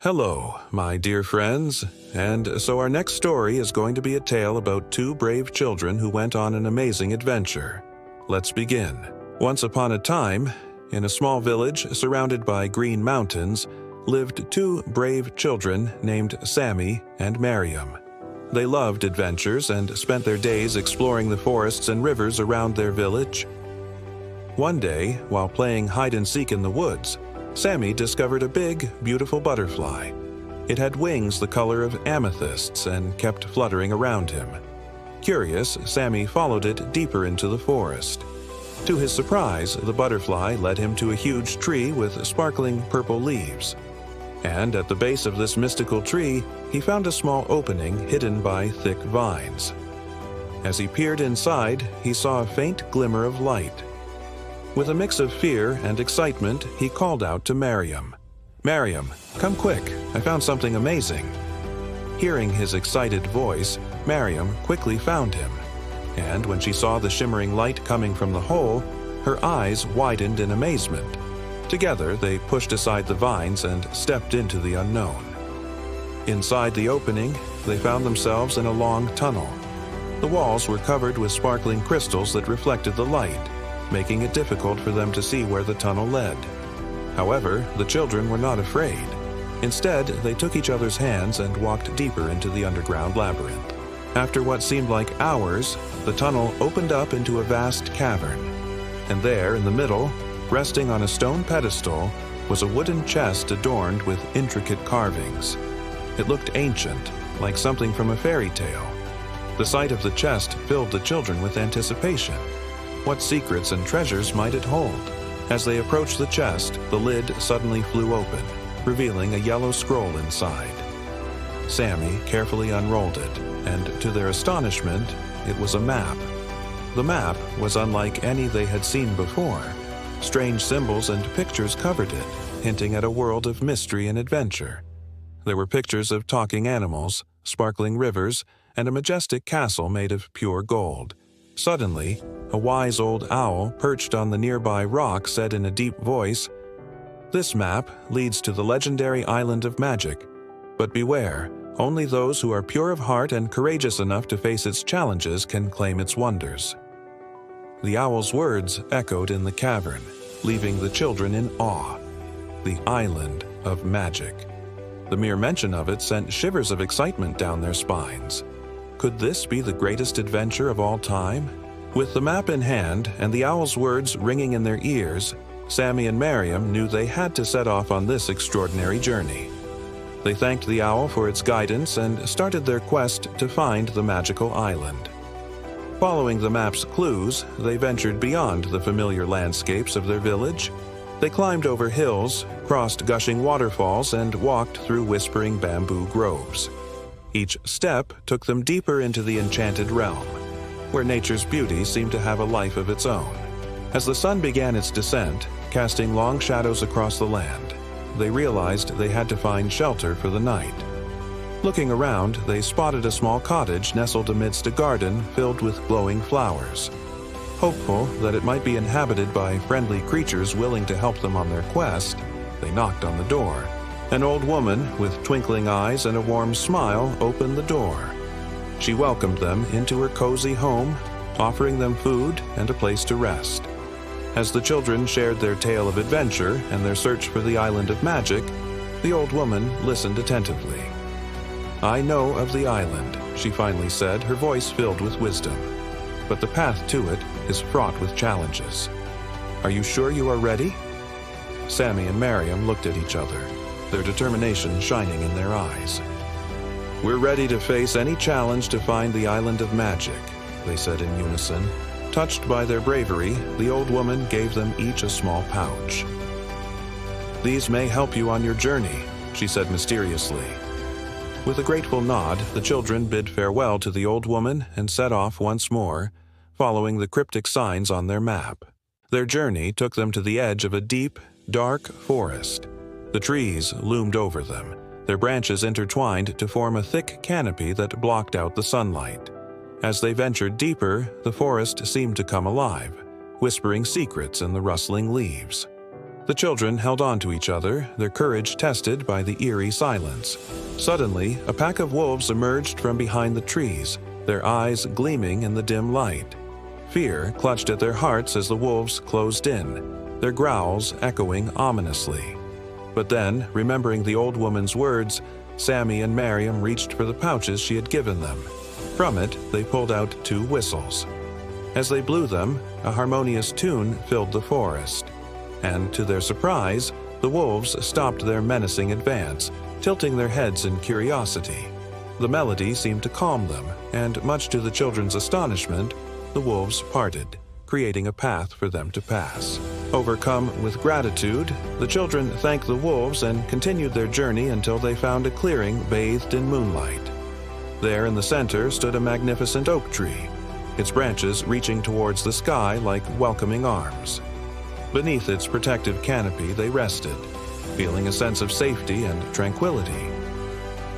Hello, my dear friends, and so our next story is going to be a tale about two brave children who went on an amazing adventure. Let's begin. Once upon a time, in a small village surrounded by green mountains, lived two brave children named Sammy and Miriam. They loved adventures and spent their days exploring the forests and rivers around their village. One day, while playing hide-and-seek in the woods, Sammy discovered a big, beautiful butterfly. It had wings the color of amethysts and kept fluttering around him. Curious, Sammy followed it deeper into the forest. To his surprise, the butterfly led him to a huge tree with sparkling purple leaves. And at the base of this mystical tree, he found a small opening hidden by thick vines. As he peered inside, he saw a faint glimmer of light. With a mix of fear and excitement, he called out to Miriam. "Miriam, come quick, I found something amazing." Hearing his excited voice, Miriam quickly found him. And when she saw the shimmering light coming from the hole, her eyes widened in amazement. Together, they pushed aside the vines and stepped into the unknown. Inside the opening, they found themselves in a long tunnel. The walls were covered with sparkling crystals that reflected the light, making it difficult for them to see where the tunnel led. However, the children were not afraid. Instead, they took each other's hands and walked deeper into the underground labyrinth. After what seemed like hours, the tunnel opened up into a vast cavern. And there, in the middle, resting on a stone pedestal, was a wooden chest adorned with intricate carvings. It looked ancient, like something from a fairy tale. The sight of the chest filled the children with anticipation. What secrets and treasures might it hold? As they approached the chest, the lid suddenly flew open, revealing a yellow scroll inside. Sammy carefully unrolled it, and to their astonishment, it was a map. The map was unlike any they had seen before. Strange symbols and pictures covered it, hinting at a world of mystery and adventure. There were pictures of talking animals, sparkling rivers, and a majestic castle made of pure gold. Suddenly, a wise old owl perched on the nearby rock said in a deep voice, "This map leads to the legendary island of magic. But beware, only those who are pure of heart and courageous enough to face its challenges can claim its wonders." The owl's words echoed in the cavern, leaving the children in awe. The island of magic. The mere mention of it sent shivers of excitement down their spines. Could this be the greatest adventure of all time? With the map in hand and the owl's words ringing in their ears, Sammy and Miriam knew they had to set off on this extraordinary journey. They thanked the owl for its guidance and started their quest to find the magical island. Following the map's clues, they ventured beyond the familiar landscapes of their village. They climbed over hills, crossed gushing waterfalls, and walked through whispering bamboo groves. Each step took them deeper into the enchanted realm, where nature's beauty seemed to have a life of its own. As the sun began its descent, casting long shadows across the land, they realized they had to find shelter for the night. Looking around, they spotted a small cottage nestled amidst a garden filled with glowing flowers. Hopeful that it might be inhabited by friendly creatures willing to help them on their quest, they knocked on the door. An old woman with twinkling eyes and a warm smile opened the door. She welcomed them into her cozy home, offering them food and a place to rest. As the children shared their tale of adventure and their search for the island of magic, the old woman listened attentively. "I know of the island," she finally said, her voice filled with wisdom. "But the path to it is fraught with challenges. Are you sure you are ready?" Sammy and Miriam looked at each other, their determination shining in their eyes. "We're ready to face any challenge to find the island of magic," they said in unison. Touched by their bravery, the old woman gave them each a small pouch. "These may help you on your journey," she said mysteriously. With a grateful nod, the children bid farewell to the old woman and set off once more, following the cryptic signs on their map. Their journey took them to the edge of a deep, dark forest. The trees loomed over them, their branches intertwined to form a thick canopy that blocked out the sunlight. As they ventured deeper, the forest seemed to come alive, whispering secrets in the rustling leaves. The children held on to each other, their courage tested by the eerie silence. Suddenly, a pack of wolves emerged from behind the trees, their eyes gleaming in the dim light. Fear clutched at their hearts as the wolves closed in, their growls echoing ominously. But then, remembering the old woman's words, Sammy and Miriam reached for the pouches she had given them. From it, they pulled out 2 whistles. As they blew them, a harmonious tune filled the forest. And to their surprise, the wolves stopped their menacing advance, tilting their heads in curiosity. The melody seemed to calm them, and much to the children's astonishment, the wolves parted, creating a path for them to pass. Overcome with gratitude, the children thanked the wolves and continued their journey until they found a clearing bathed in moonlight. There in the center stood a magnificent oak tree, its branches reaching towards the sky like welcoming arms. Beneath its protective canopy they rested, feeling a sense of safety and tranquility.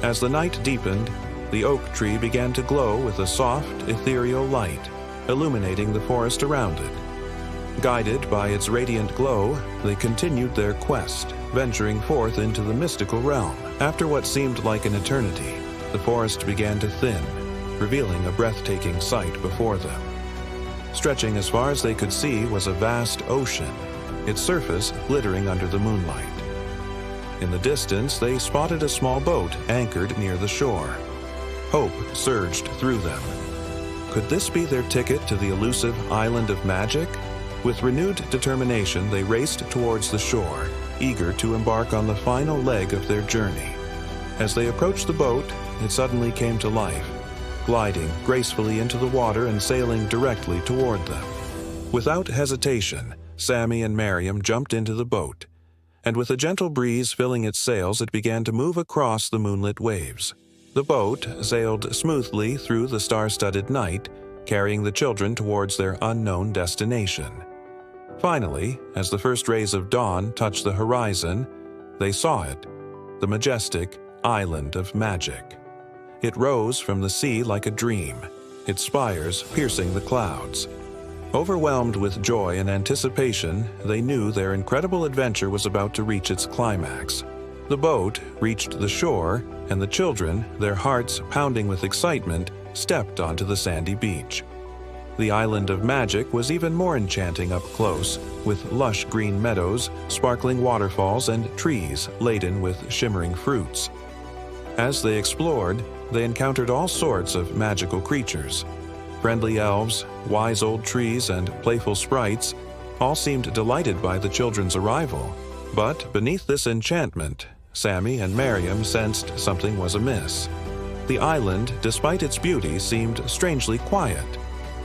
As the night deepened, the oak tree began to glow with a soft, ethereal light, illuminating the forest around it. Guided by its radiant glow, they continued their quest, venturing forth into the mystical realm. After what seemed like an eternity, the forest began to thin, revealing a breathtaking sight before them. Stretching as far as they could see was a vast ocean, its surface glittering under the moonlight. In the distance, they spotted a small boat anchored near the shore. Hope surged through them. Could this be their ticket to the elusive island of magic? With renewed determination, they raced towards the shore, eager to embark on the final leg of their journey. As they approached the boat, it suddenly came to life, gliding gracefully into the water and sailing directly toward them. Without hesitation, Sammy and Miriam jumped into the boat, and with a gentle breeze filling its sails, it began to move across the moonlit waves. The boat sailed smoothly through the star-studded night, carrying the children towards their unknown destination. Finally, as the first rays of dawn touched the horizon, they saw it, the majestic island of magic. It rose from the sea like a dream, its spires piercing the clouds. Overwhelmed with joy and anticipation, they knew their incredible adventure was about to reach its climax. The boat reached the shore, and the children, their hearts pounding with excitement, stepped onto the sandy beach. The island of magic was even more enchanting up close, with lush green meadows, sparkling waterfalls, and trees laden with shimmering fruits. As they explored, they encountered all sorts of magical creatures. Friendly elves, wise old trees, and playful sprites all seemed delighted by the children's arrival. But beneath this enchantment, Sammy and Miriam sensed something was amiss. The island, despite its beauty, seemed strangely quiet.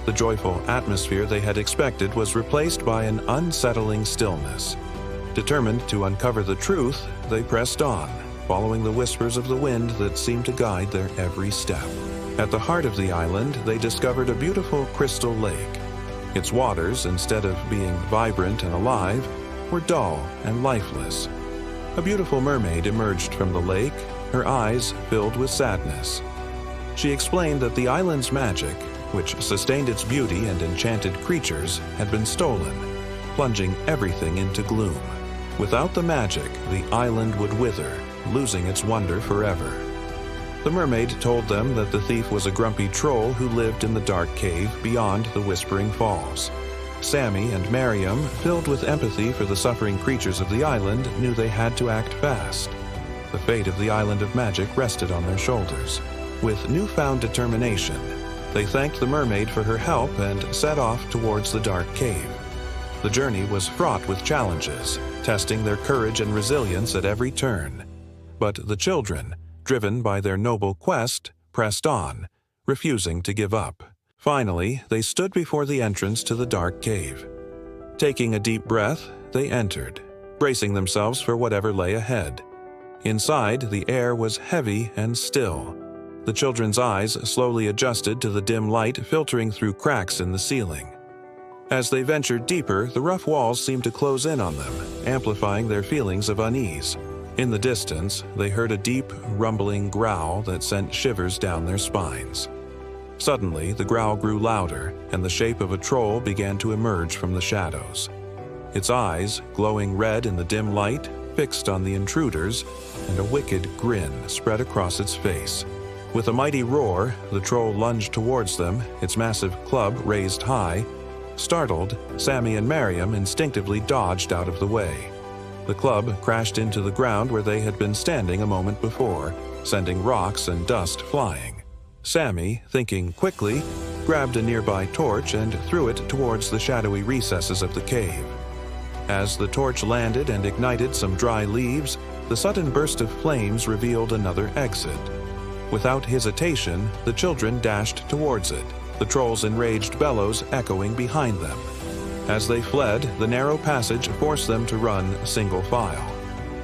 The joyful atmosphere they had expected was replaced by an unsettling stillness. Determined to uncover the truth, they pressed on, following the whispers of the wind that seemed to guide their every step. At the heart of the island, they discovered a beautiful crystal lake. Its waters, instead of being vibrant and alive, were dull and lifeless. A beautiful mermaid emerged from the lake, her eyes filled with sadness. She explained that the island's magic, which sustained its beauty and enchanted creatures, had been stolen, plunging everything into gloom. Without the magic, the island would wither, losing its wonder forever. The mermaid told them that the thief was a grumpy troll who lived in the dark cave beyond the Whispering Falls. Sammy and Miriam, filled with empathy for the suffering creatures of the island, knew they had to act fast. The fate of the island of magic rested on their shoulders. With newfound determination, they thanked the mermaid for her help and set off towards the dark cave. The journey was fraught with challenges, testing their courage and resilience at every turn. But the children, driven by their noble quest, pressed on, refusing to give up. Finally, they stood before the entrance to the dark cave. Taking a deep breath, they entered, bracing themselves for whatever lay ahead. Inside, the air was heavy and still. The children's eyes slowly adjusted to the dim light filtering through cracks in the ceiling. As they ventured deeper, the rough walls seemed to close in on them, amplifying their feelings of unease. In the distance, they heard a deep, rumbling growl that sent shivers down their spines. Suddenly, the growl grew louder, and the shape of a troll began to emerge from the shadows. its eyes, glowing red in the dim light, fixed on the intruders, and a wicked grin spread across its face. With a mighty roar, the troll lunged towards them, its massive club raised high. Startled, Sammy and Miriam instinctively dodged out of the way. The club crashed into the ground where they had been standing a moment before, sending rocks and dust flying. Sammy, thinking quickly, grabbed a nearby torch and threw it towards the shadowy recesses of the cave. As the torch landed and ignited some dry leaves, the sudden burst of flames revealed another exit. Without hesitation, the children dashed towards it, the troll's enraged bellows echoing behind them. As they fled, the narrow passage forced them to run single file.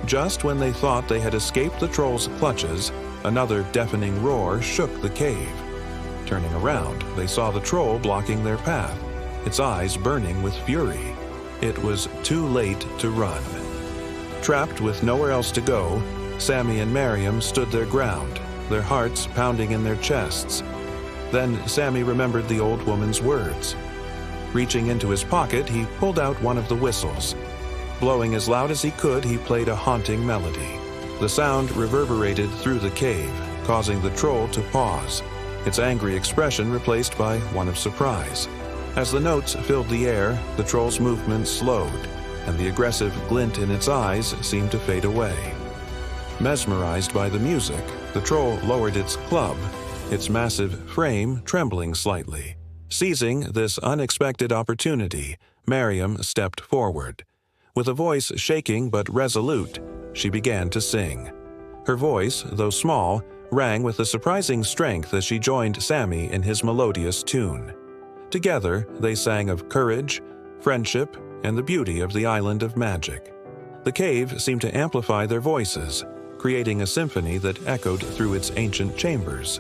Just when they thought they had escaped the troll's clutches, another deafening roar shook the cave. Turning around, they saw the troll blocking their path, its eyes burning with fury. It was too late to run. Trapped with nowhere else to go, Sammy and Miriam stood their ground, their hearts pounding in their chests. Then Sammy remembered the old woman's words. Reaching into his pocket, he pulled out one of the whistles. Blowing as loud as he could, he played a haunting melody. The sound reverberated through the cave, causing the troll to pause, its angry expression replaced by one of surprise. As the notes filled the air, the troll's movement slowed, and the aggressive glint in its eyes seemed to fade away. Mesmerized by the music, the troll lowered its club, its massive frame trembling slightly. Seizing this unexpected opportunity, Miriam stepped forward. With a voice shaking but resolute, she began to sing. Her voice, though small, rang with a surprising strength as she joined Sammy in his melodious tune. Together, they sang of courage, friendship, and the beauty of the island of magic. The cave seemed to amplify their voices, creating a symphony that echoed through its ancient chambers.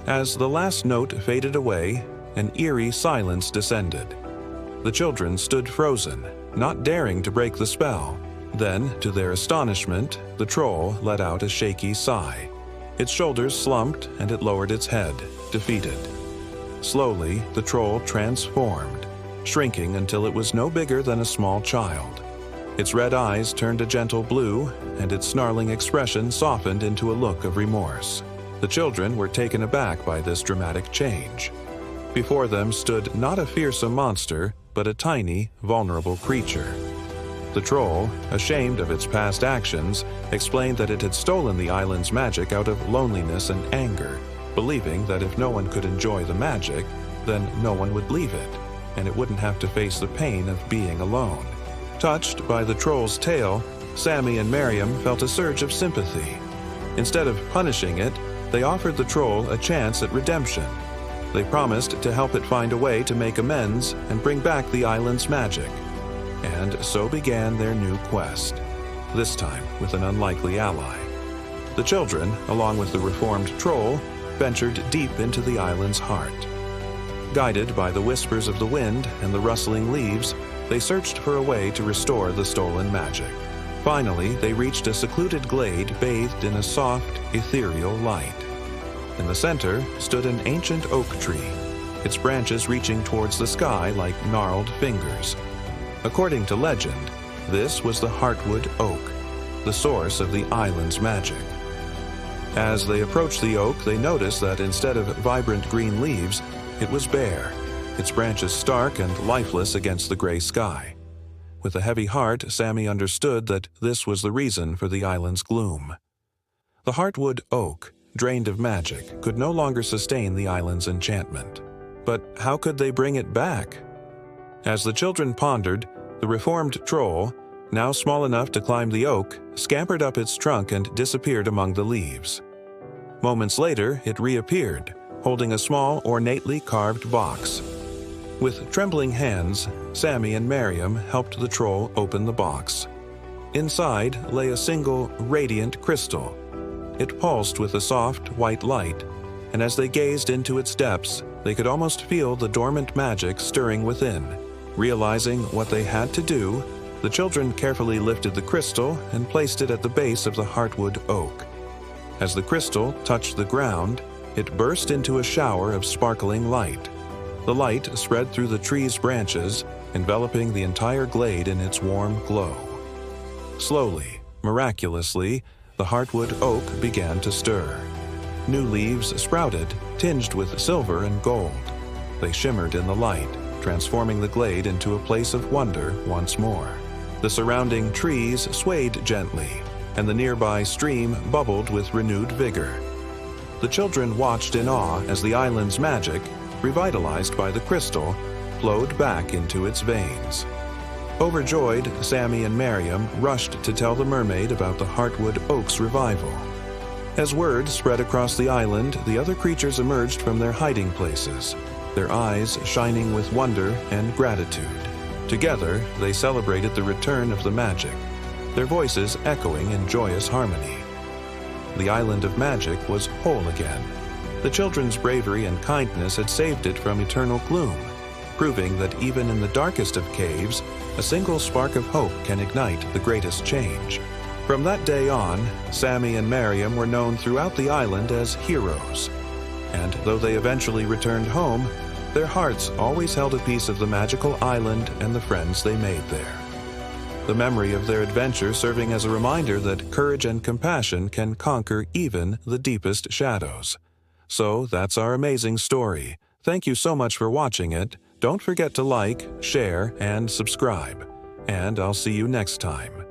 As the last note faded away, an eerie silence descended. The children stood frozen, not daring to break the spell. Then, to their astonishment, the troll let out a shaky sigh. Its shoulders slumped and it lowered its head, defeated. Slowly, the troll transformed, shrinking until it was no bigger than a small child. Its red eyes turned a gentle blue, and its snarling expression softened into a look of remorse. The children were taken aback by this dramatic change. Before them stood not a fearsome monster, but a tiny, vulnerable creature. The troll, ashamed of its past actions, explained that it had stolen the island's magic out of loneliness and anger, believing that if no one could enjoy the magic, then no one would leave it, and it wouldn't have to face the pain of being alone. Touched by the troll's tale, Sammy and Miriam felt a surge of sympathy. Instead of punishing it, they offered the troll a chance at redemption. They promised to help it find a way to make amends and bring back the island's magic. And so began their new quest, this time with an unlikely ally. The children, along with the reformed troll, ventured deep into the island's heart. Guided by the whispers of the wind and the rustling leaves, they searched for a way to restore the stolen magic. Finally, they reached a secluded glade bathed in a soft, ethereal light. In the center stood an ancient oak tree, its branches reaching towards the sky like gnarled fingers. According to legend, this was the Heartwood Oak, the source of the island's magic. As they approached the oak, they noticed that instead of vibrant green leaves, it was bare, its branches stark and lifeless against the gray sky. With a heavy heart, Sammy understood that this was the reason for the island's gloom. The Heartwood Oak, drained of magic, could no longer sustain the island's enchantment. But how could they bring it back? As the children pondered, the reformed troll, now small enough to climb the oak, scampered up its trunk and disappeared among the leaves. Moments later, it reappeared, holding a small, ornately carved box. With trembling hands, Sammy and Miriam helped the troll open the box. Inside lay a single, radiant crystal. It pulsed with a soft, white light, and as they gazed into its depths, they could almost feel the dormant magic stirring within. Realizing what they had to do, the children carefully lifted the crystal and placed it at the base of the Heartwood Oak. As the crystal touched the ground, it burst into a shower of sparkling light. The light spread through the tree's branches, enveloping the entire glade in its warm glow. Slowly, miraculously, the heartwood oak began to stir. New leaves sprouted, tinged with silver and gold. They shimmered in the light, transforming the glade into a place of wonder once more. The surrounding trees swayed gently, and the nearby stream bubbled with renewed vigor. The children watched in awe as the island's magic, revitalized by the crystal, flowed back into its veins. Overjoyed, Sammy and Miriam rushed to tell the mermaid about the heartwood oak's revival. As word spread across the island, the other creatures emerged from their hiding places, their eyes shining with wonder and gratitude. Together, they celebrated the return of the magic, their voices echoing in joyous harmony. The island of magic was whole again. The children's bravery and kindness had saved it from eternal gloom, proving that even in the darkest of caves, a single spark of hope can ignite the greatest change. From that day on, Sammy and Miriam were known throughout the island as heroes. And though they eventually returned home, their hearts always held a piece of the magical island and the friends they made there. The memory of their adventure serving as a reminder that courage and compassion can conquer even the deepest shadows. So that's our amazing story. Thank you so much for watching it. Don't forget to like, share, and subscribe. And I'll see you next time.